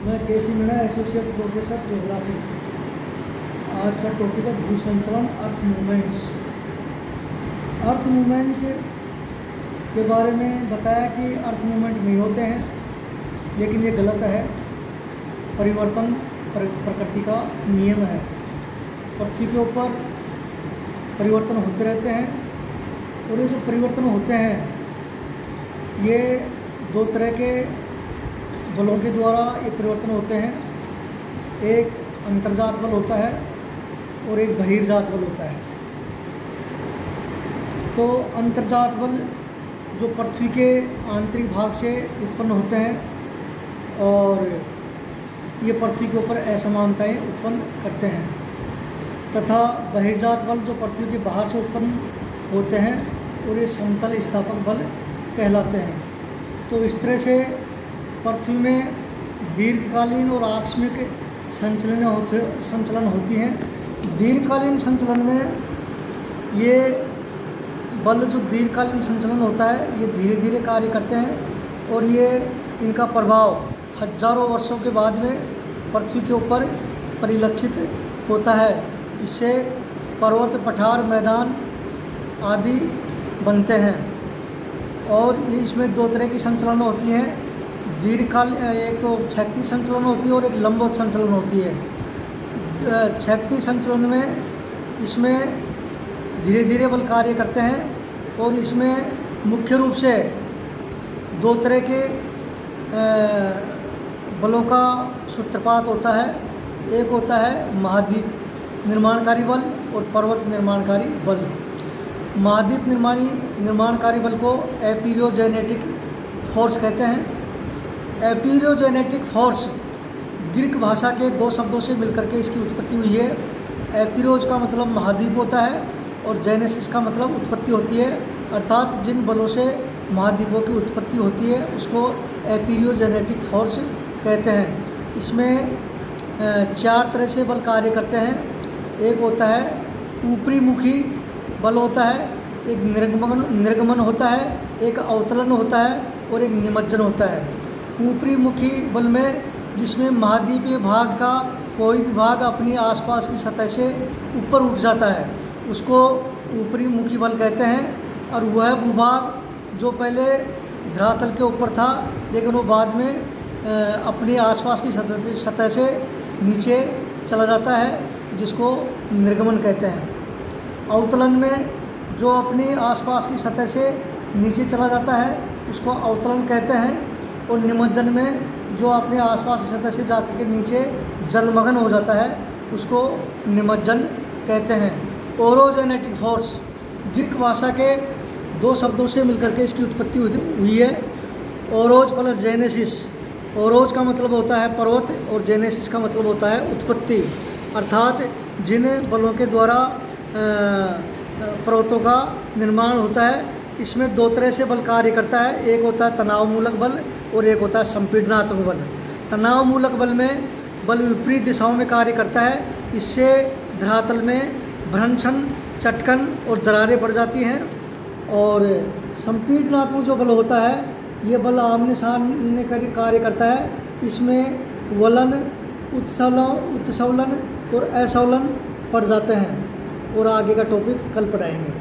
मैं KC. Meena, associate professor geography. आज का टॉपिक है भू संचलन, अर्थ मूवमेंट्स। अर्थ मूवमेंट के बारे में बताया कि अर्थ मूवमेंट नहीं होते हैं, लेकिन ये गलत है। परिवर्तन प्रकृति का नियम है। पृथ्वी के ऊपर परिवर्तन होते रहते हैं, और ये जो परिवर्तन होते हैं ये दो तरह के बलों के द्वारा ये परिवर्तन होते हैं। एक अंतर्जात बल होता है और एक बहिर्जात बल होता है। तो अंतर्जात बल जो पृथ्वी के आंतरिक भाग से उत्पन्न होते हैं और ये पृथ्वी के ऊपर असमानताएं उत्पन्न करते हैं, तथा बहिर्जात बल जो पृथ्वी के बाहर से उत्पन्न होते हैं और ये समतल स्थापक बल कहलाते हैं। तो इस तरह से पृथ्वी में दीर्घकालीन और आकस्मिक संचलन होती हैं। दीर्घकालीन संचलन में ये बल जो दीर्घकालीन संचलन होता है ये धीरे धीरे कार्य करते हैं, और ये इनका प्रभाव हजारों वर्षों के बाद में पृथ्वी के ऊपर परिलक्षित होता है। इससे पर्वत, पठार, मैदान आदि बनते हैं। और इसमें दो तरह की संचलन होती हैं। दीर्घकाल एक तो क्षैतिज संचलन होती है और एक लंबवत संचलन होती है। क्षैतिज संचलन में इसमें धीरे धीरे बल कार्य करते हैं, और इसमें मुख्य रूप से दो तरह के बलों का सूत्रपात होता है। एक होता है महाद्वीप निर्माणकारी बल और पर्वत निर्माणकारी बल। महाद्वीप निर्माणकारी बल को एपीरियोजेनेटिक फोर्स कहते हैं। एपीरियोजेनेटिक फोर्स ग्रीक भाषा के दो शब्दों से मिलकर के इसकी उत्पत्ति हुई है। एपीरोज का मतलब महाद्वीप होता है और जेनेसिस का मतलब उत्पत्ति होती है, अर्थात जिन बलों से महाद्वीपों की उत्पत्ति होती है उसको एपीरियोजेनेटिक फोर्स कहते हैं। इसमें चार तरह से बल कार्य करते हैं। एक होता है ऊपरी मुखी बल होता है, एक निर्गमन होता है, एक अवतलन होता है और एक निमज्जन होता है। ऊपरी मुखी बल में जिसमें महाद्वीपीय भाग का कोई भी भाग अपनी आसपास की सतह से ऊपर उठ जाता है उसको ऊपरी मुखी बल कहते हैं। और वह भूभाग जो पहले धरातल के ऊपर था लेकिन वो बाद में अपनी आसपास की सतह से नीचे चला जाता है, जिसको निर्गमन कहते हैं। अवतलन में जो अपनी आसपास की सतह से नीचे चला जाता है उसको अवतलन कहते हैं। और निमज्जन में जो अपने आसपास की सतह से जाकर के नीचे जलमग्न हो जाता है उसको निमज्जन कहते हैं। ओरोजेनेटिक फोर्स ग्रीक भाषा के दो शब्दों से मिलकर के इसकी उत्पत्ति हुई है। ओरोज प्लस जेनेसिस। ओरोज का मतलब होता है पर्वत और जेनेसिस का मतलब होता है उत्पत्ति, अर्थात जिन बलों के द्वारा पर्वतों का निर्माण होता है। इसमें दो तरह से बल कार्य करता है। एक होता है तनाव मूलक बल और एक होता है संपीड़नात्मक बल। तनाव मूलक बल में बल विपरीत दिशाओं में कार्य करता है। इससे धरातल में भ्रंशन, चटकन और दरारें पड़ जाती हैं। और संपीड़नात्मक जो बल होता है ये बल आमने सामने कार्य करता है। इसमें वलन, उत्सवलन और असवलन पड़ जाते हैं, और आगे का टॉपिक कल पढ़ाएंगे।